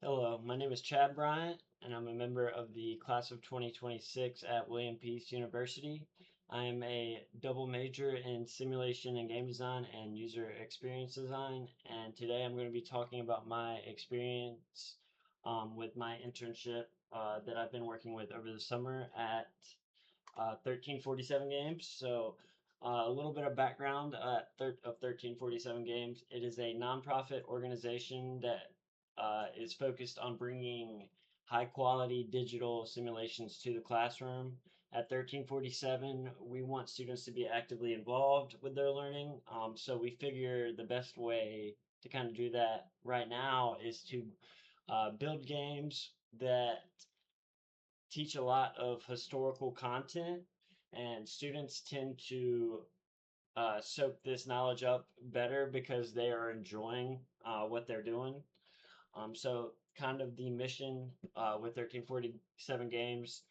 Hello, my name is Chad Bryant, and I'm a member of the class of 2026 at William Peace University. I am a double major in simulation and game design and user experience design, and today I'm going to be talking about my experience with my internship that I've been working with over the summer at 1347 Games. A little bit of background of 1347 Games. It is a nonprofit organization that is focused on bringing high quality digital simulations to the classroom. At 1347, we want students to be actively involved with their learning. So we figure the best way to kind of do that right now is to build games that teach a lot of historical content, and students tend to soak this knowledge up better because they are enjoying what they're doing. Kind of the mission with 1347 Games,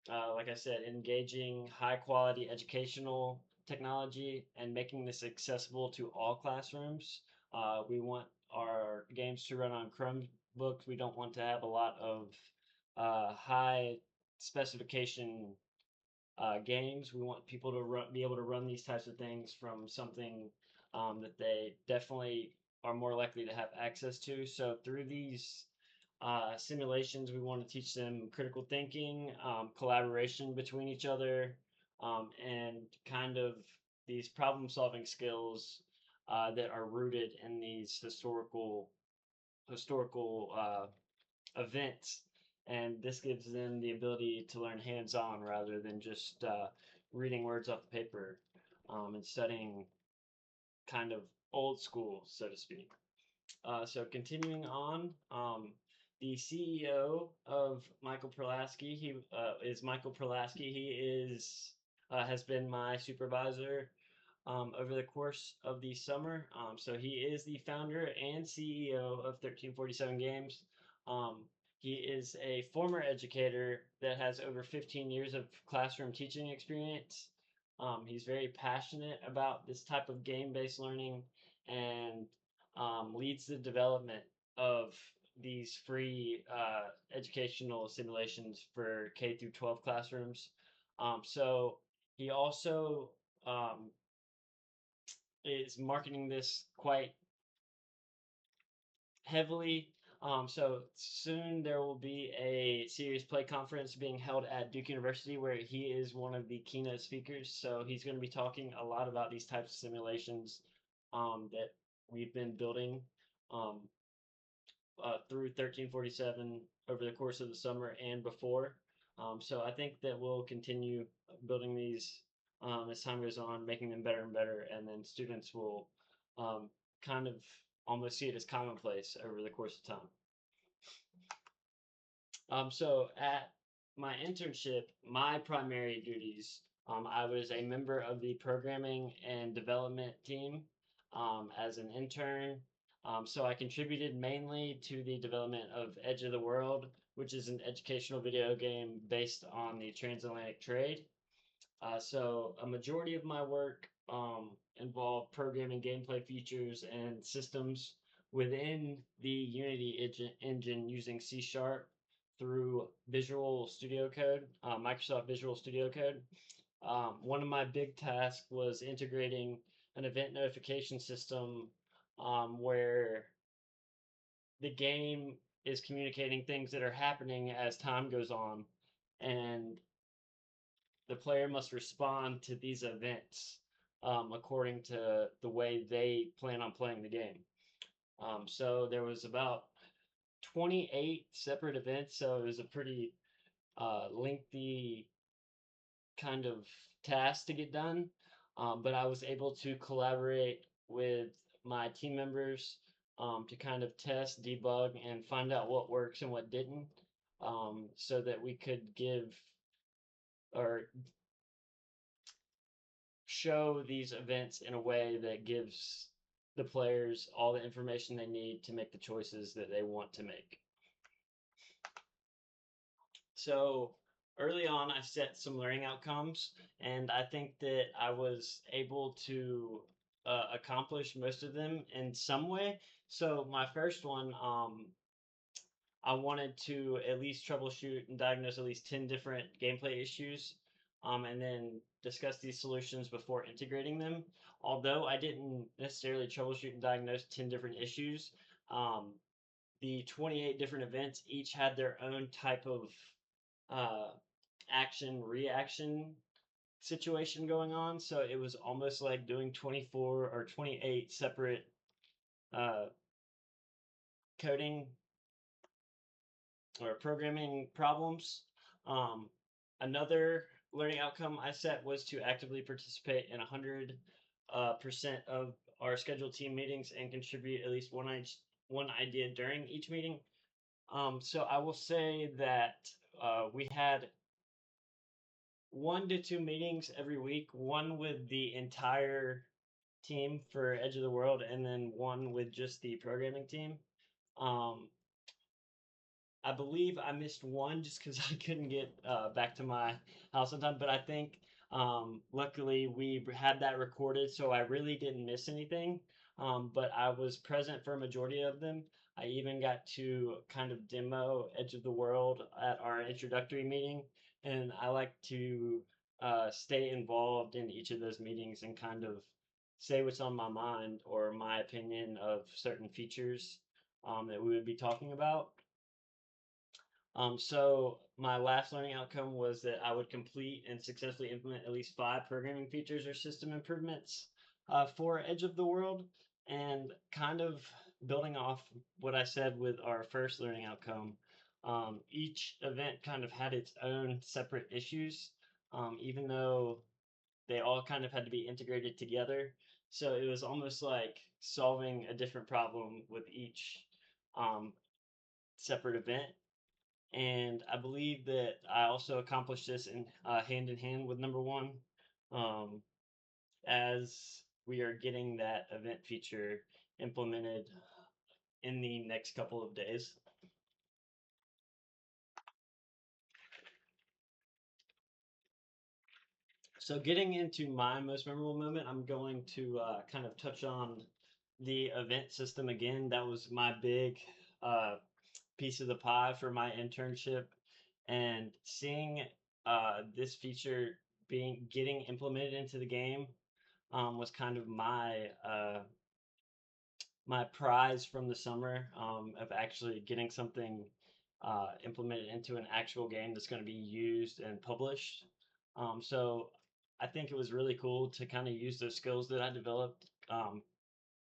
like I said, engaging high quality educational technology and making this accessible to all classrooms. We want our games to run on Chromebooks. We don't want to have a lot of high specification games. We want people to be able to run these types of things from something that they definitely are more likely to have access to. So through these simulations, we want to teach them critical thinking, collaboration between each other, and kind of these problem solving skills that are rooted in these historical events, and this gives them the ability to learn hands-on rather than just reading words off the paper and studying kind of old school, so to speak. So continuing on, the CEO of Michael Perlasky, he is Michael Perlasky. He is has been my supervisor over the course of the summer. So he is the founder and CEO of 1347 Games. Um, he is a former educator that has over 15 years of classroom teaching experience. He's very passionate about this type of game-based learning and leads the development of these free educational simulations for K through 12 classrooms. So he also um, is marketing this quite heavily. So soon there will be a Serious Play conference being held at Duke University where he is one of the keynote speakers. So he's going to be talking a lot about these types of simulations that we've been building um, through 1347 over the course of the summer and before. So I think that we'll continue building these as time goes on, making them better and better, and then students will um, kind of almost see it as commonplace over the course of time. So at my internship, my primary duties, I was a member of the programming and development team as an intern. So I contributed mainly to the development of Edge of the World, which is an educational video game based on the transatlantic trade. So a majority of my work involved programming gameplay features and systems within the engine using C Sharp through Visual Studio Code, Microsoft Visual Studio Code. One of my big tasks was integrating an event notification system where the game is communicating things that are happening as time goes on, and the player must respond to these events according to the way they plan on playing the game. So there was about 28 separate events, so it was a pretty lengthy kind of task to get done. But I was able to collaborate with my team members to kind of test, debug, and find out what works and what didn't, so that we could give or show these events in a way that gives the players all the information they need to make the choices that they want to make. So early on, I set some learning outcomes, and I think that I was able to accomplish most of them in some way. So my first one I wanted to at least troubleshoot and diagnose at least 10 different gameplay issues, and then discuss these solutions before integrating them. Although I didn't necessarily troubleshoot and diagnose 10 different issues, um, the 28 different events each had their own type of uh, action reaction situation going on. So it was almost like doing 24 or 28 separate uh, coding or programming problems. Um, Another learning outcome I set was to actively participate in 100% of our scheduled team meetings and contribute at least one idea during each meeting. So I will say that we had 1 to 2 meetings every week, one with the entire team for Edge of the World, and then one with just the programming team. Um, I believe I missed one just because I couldn't get back to my house on time. But I think luckily we had that recorded, so I really didn't miss anything. But I was present for a majority of them. I even got to kind of demo Edge of the World at our introductory meeting, and I like to stay involved in each of those meetings and kind of say what's on my mind or my opinion of certain features that we would be talking about. So my last learning outcome was that I would complete and successfully implement at least 5 programming features or system improvements for Edge of the World, and kind of building off what I said with our first learning outcome. Each event kind of had its own separate issues, even though they all kind of had to be integrated together. So it was almost like solving a different problem with each um, separate event, and I believe that I also accomplished this in hand with number one, um, as we are getting that event feature implemented in the next couple of days. So, getting into my most memorable moment, I'm going to kind of touch on the event system again. That was my big uh, piece of the pie for my internship, and seeing this feature being getting implemented into the game was kind of my prize from the summer, of actually getting something implemented into an actual game that's going to be used and published. So I think it was really cool to kind of use those skills that I developed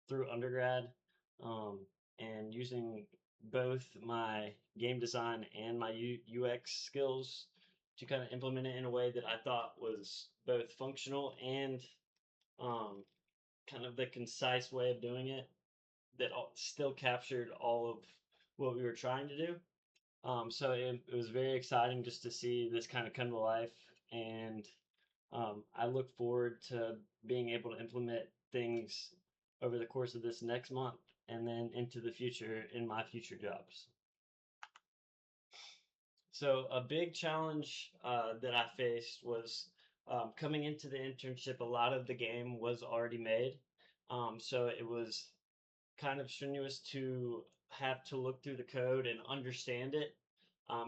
through undergrad, um, and using both my game design and my UX skills to kind of implement it in a way that I thought was both functional and um, kind of the concise way of doing it that still captured all of what we were trying to do. So it was very exciting just to see this kind of come to life, and I look forward to being able to implement things over the course of this next month and then into the future in my future jobs. So a big challenge that I faced was coming into the internship. A lot of the game was already made, so it was kind of strenuous to have to look through the code and understand it.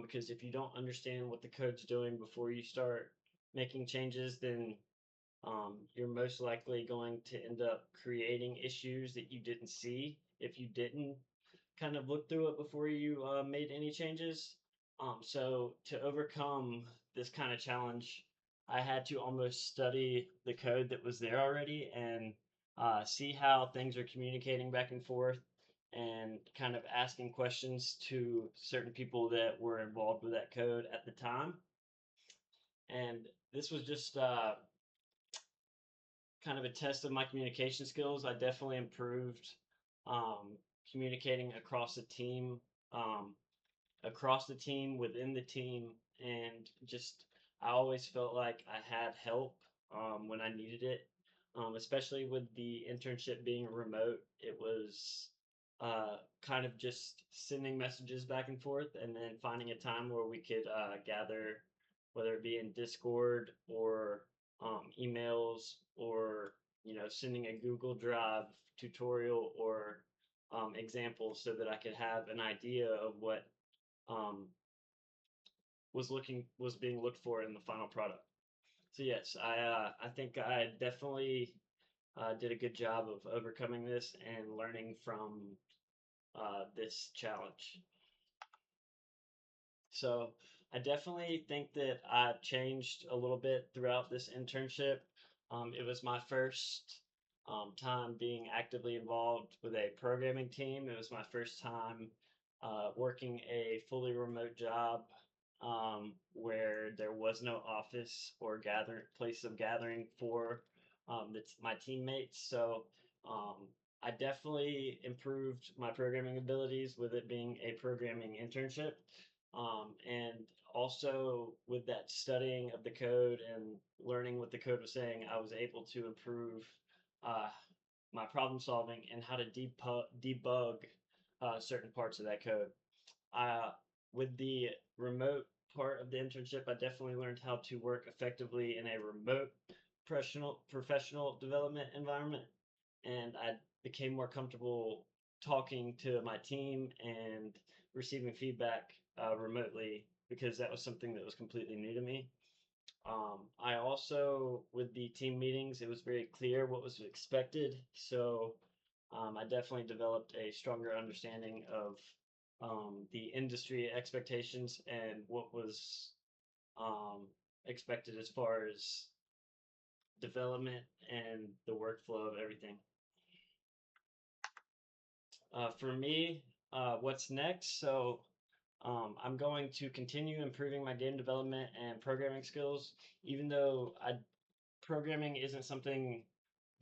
Because if you don't understand what the code's doing before you start making changes, then you're most likely going to end up creating issues that you didn't see if you didn't kind of look through it before you made any changes. So to overcome this kind of challenge, I had to almost study the code that was there already and see how things are communicating back and forth, and kind of asking questions to certain people that were involved with that code at the time. And this was just kind of a test of my communication skills. I definitely improved um, communicating um, across the team, within the team, and just I always felt like I had help when I needed it. Especially with the internship being remote, it was kind of just sending messages back and forth, and then finding a time where we could gather, whether it be in Discord or emails, or sending a Google Drive tutorial or examples, so that I could have an idea of what um, was being looked for in the final product. So yes, I think I definitely did a good job of overcoming this and learning from this challenge. So I definitely think that I changed a little bit throughout this internship. It was my first time being actively involved with a programming team. It was my first time working a fully remote job where there was no office or gather place of gathering for my teammates. So um, I definitely improved my programming abilities with it being a programming internship. And also with that studying of the code and learning what the code was saying, I was able to improve uh, my problem solving and how to debug certain parts of that code. Uh, with the remote part of the internship, I definitely learned how to work effectively in a remote professional development environment, and I became more comfortable talking to my team and receiving feedback remotely because that was something that was completely new to me. I also, with the team meetings, it was very clear what was expected. So I definitely developed a stronger understanding of the industry expectations and what was um, expected as far as development and the workflow of everything. For me, what's next? So I'm going to continue improving my game development and programming skills, even though programming isn't something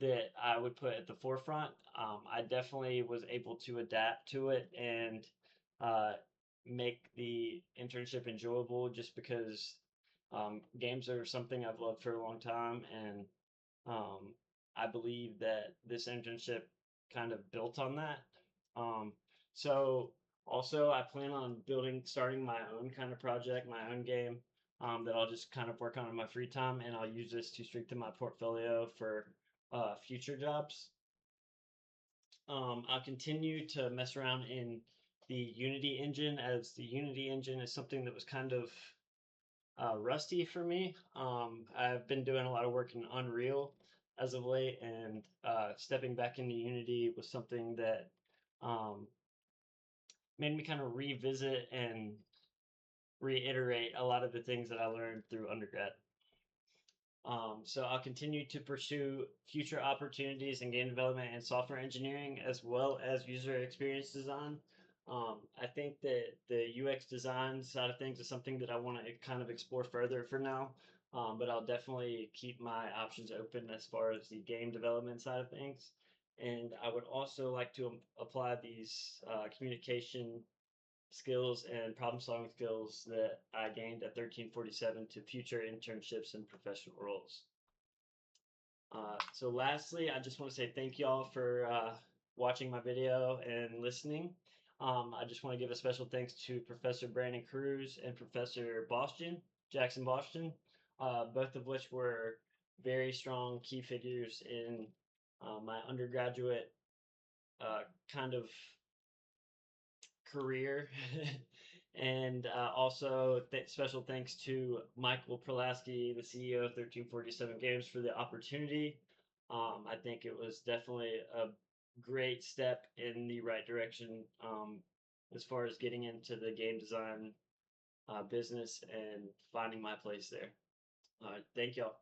that I would put at the forefront. I definitely was able to adapt to it and uh, make the internship enjoyable just because games are something I've loved for a long time. And um, I believe that this internship kind of built on that. Um, so also, I plan on starting my own kind of project, my own game that I'll just kind of work on in my free time, and I'll use this to strengthen my portfolio for future jobs. I'll continue to mess around in the Unity engine, as the Unity engine is something that was kind of rusty for me. I've been doing a lot of work in Unreal as of late, and stepping back into Unity was something that um, made me kind of revisit and reiterate a lot of the things that I learned through undergrad. So I'll continue to pursue future opportunities in game development and software engineering, as well as user experience design. I think that the UX design side of things is something that I want to kind of explore further for now. But I'll definitely keep my options open as far as the game development side of things. And I would also like to apply these communication skills and problem solving skills that I gained at 1347 to future internships and professional roles. So lastly, I just want to say thank y'all for watching my video and listening. I just want to give a special thanks to Professor Brandon Cruz and Professor Jackson Boston, both of which were very strong key figures in my undergraduate uh, kind of career. And also, special thanks to Michael Perlasky, the CEO of 1347 Games, for the opportunity. I think it was definitely a great step in the right direction as far as getting into the game design business and finding my place there. Thank y'all.